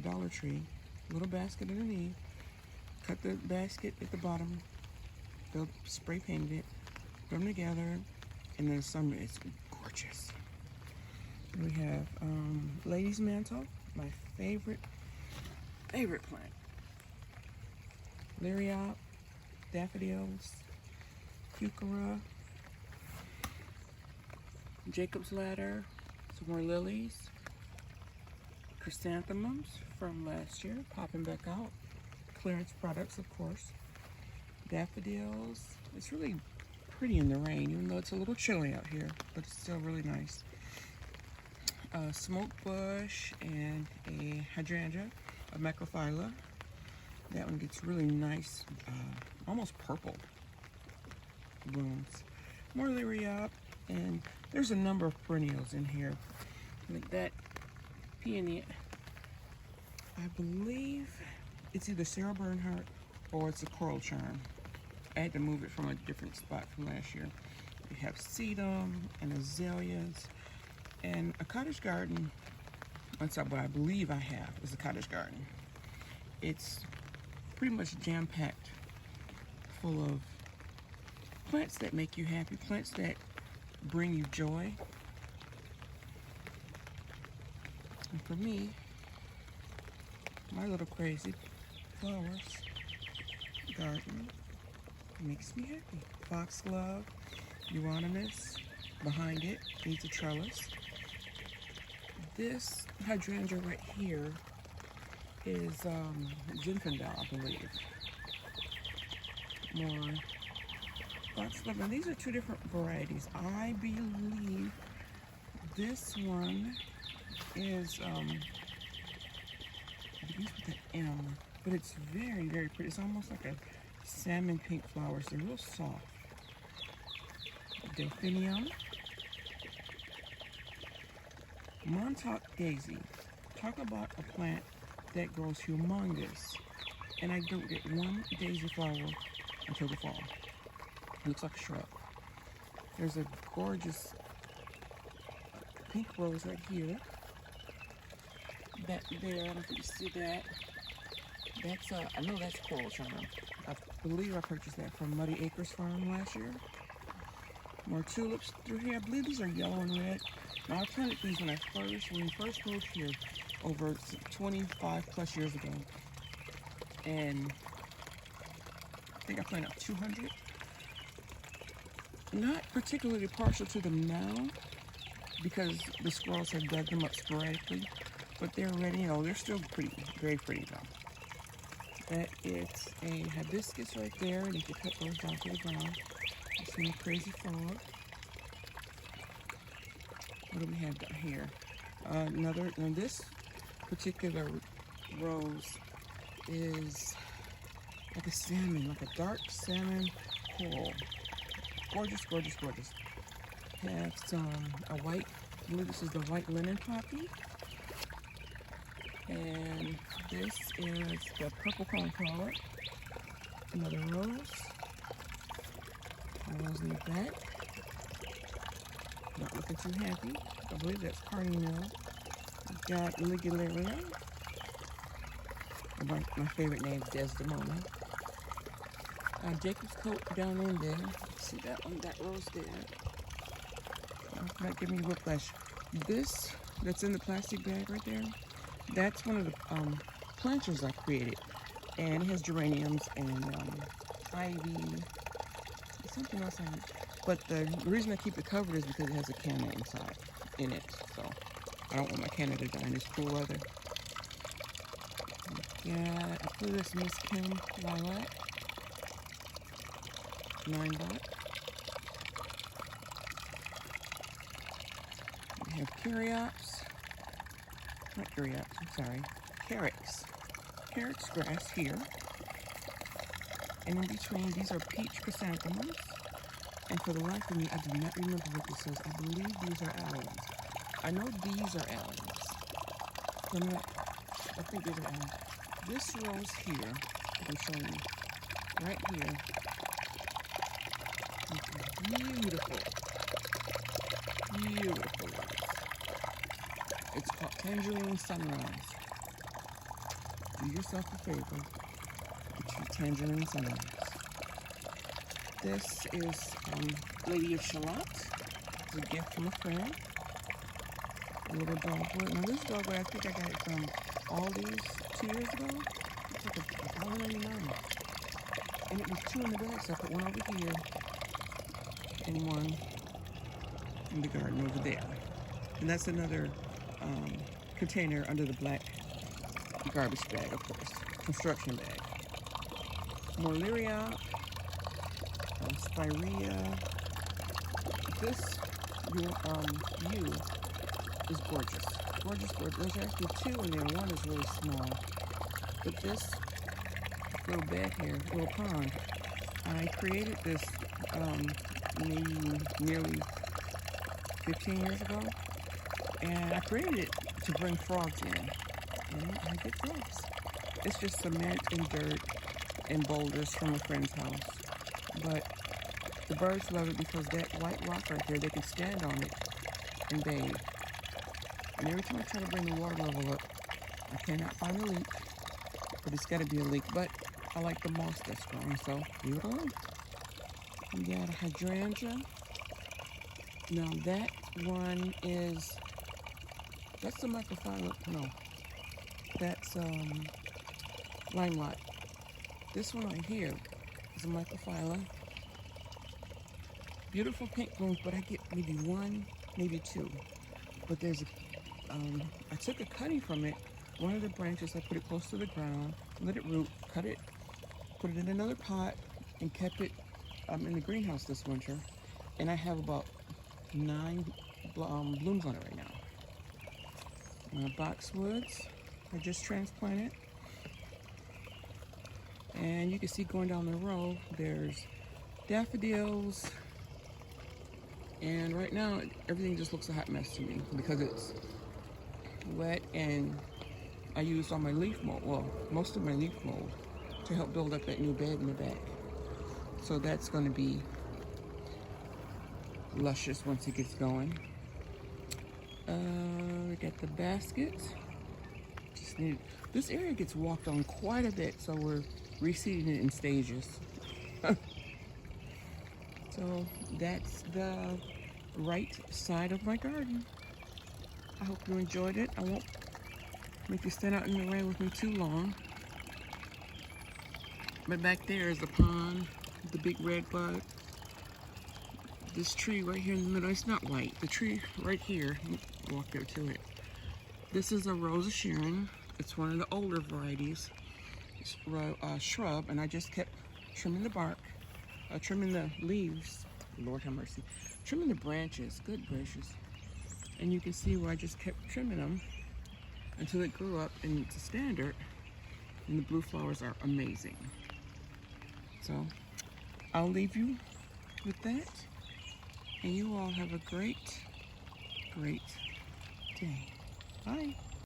Dollar Tree. Little basket underneath. Cut the basket at the bottom. They'll spray paint it. Put them together. And in the summer, it's gorgeous. We have Ladies Mantle, my favorite plant. Liriop, daffodils, heuchera, Jacob's Ladder, some more lilies, chrysanthemums from last year, popping back out. Clearance products, of course. Daffodils. It's really pretty in the rain, even though it's a little chilly out here, but it's still really nice. Smoke bush and a hydrangea, a macrophylla. That one gets really nice, almost purple blooms. More liriop, and there's a number of perennials in here. Like that peony, I believe it's either Sarah Bernhardt or it's a coral charm. I had to move it from a different spot from last year. We have sedum and azaleas and a cottage garden. That's what I believe I have is a cottage garden. It's pretty much jam-packed full of plants that make you happy, plants that bring you joy. And for me, my little crazy flowers garden makes me happy. Foxglove, euonymus, behind it needs a trellis. This hydrangea right here is Zinfandel, I believe. More foxglove, and these are two different varieties. I believe this one is begins with an M, but it's very, very pretty. It's almost like a salmon pink flowers. They're real soft. Delphinium. Montauk daisy. Talk about a plant that grows humongous. And I don't get one daisy flower until the fall. It looks like a shrub. There's a gorgeous pink rose right here. That there, I don't know if you see that. That's I know that's coral charm. I believe I purchased that from Muddy Acres Farm last year. More tulips through here. I believe these are yellow and red. Now I planted these when we first moved here over 25 plus years ago. And I think I planted 200. Not particularly partial to them now because the squirrels have dug them up sporadically, but they're ready. You know, they're still pretty, very pretty though. That is a hibiscus right there, and you can cut those down to the ground. It's some crazy frog. What do we have down here? Now this particular rose is like a salmon, like a dark salmon coral. Gorgeous, gorgeous, gorgeous. Have some a white. I believe this is the white linen poppy. And this is the purple coneflower. Another rose. A rose in the back. Not looking too happy. I believe that's cardinal. We've got ligularia. My favorite name is Desdemona. Jacob's coat down in there. See that one, that rose there. Might give me whiplash. This that's in the plastic bag right there, that's one of the planters I created. And it has geraniums and ivy, something else on it. But the reason I keep it covered is because it has a canna inside in it. So I don't want my canna to die in this cool weather. Yeah, I put this Miss Kim lilac. $9. We have carrots. Not carrots, I'm sorry. Carrots. Carrots grass here. And in between, these are peach chrysanthemums. And for the life of me, I do not remember what this is. I believe these are alliums. I know these are alliums. I think these are alliums. This rose here, that I'm showing you, right here, is beautiful. Beautiful rose. It's called Tangerine Sunrise. do yourself a favor. Get your tangerines and lemons. This is Lady of Shalott. It's a gift from a friend. A little dogwood. Now this dogwood, I think I got it from Aldi's 2 years ago. It's like $1.99. And it was 2 in the bag, so I put one over here and one in the garden over there. And that's another container under the black garbage bag, of course. Construction bag. More lyriop, spirea. This yew is gorgeous. Gorgeous, gorgeous. There's actually 2 in there. One is really small. But this little bed here, little pond, I created this maybe nearly 15 years ago. And I created it to bring frogs in. And I get frogs. It's just cement and dirt and boulders from a friend's house. But the birds love it because that white rock right there, they can stand on it and bathe. And every time I try to bring the water level up, I cannot find a leak. But it's got to be a leak. But I like the moss that's growing, so leave it alone. We got a hydrangea. Now that one is, that's the microphylla, no. That's limelight. This one right here is a microphylla. Beautiful pink blooms, but I get maybe 1, maybe 2. But there's I took a cutting from it. One of the branches, I put it close to the ground, let it root, cut it, put it in another pot, and kept it in the greenhouse this winter. And I have about 9 blooms on it right now. Boxwoods, I just transplanted. And you can see going down the row, there's daffodils. And right now, everything just looks a hot mess to me because it's wet, and I used all my leaf mold, well, most of my leaf mold, to help build up that new bed in the back. So that's going to be luscious once it gets going. We got the basket. Just need, this area gets walked on quite a bit, so we're reseeding it in stages. So that's the right side of my garden. I hope you enjoyed it. I won't make you stand out in the rain with me too long. But back there is the pond, the big red bud. This tree right here in the middle, it's not white. The tree right here, walk there to it. This is a Rose of Sharon. It's one of the older varieties. It's a shrub, and I just kept trimming the bark, trimming the leaves. Lord have mercy. Trimming the branches, good gracious. And you can see where I just kept trimming them until it grew up and it's a standard. And the blue flowers are amazing. So I'll leave you with that. And you all have a great, great day. Bye.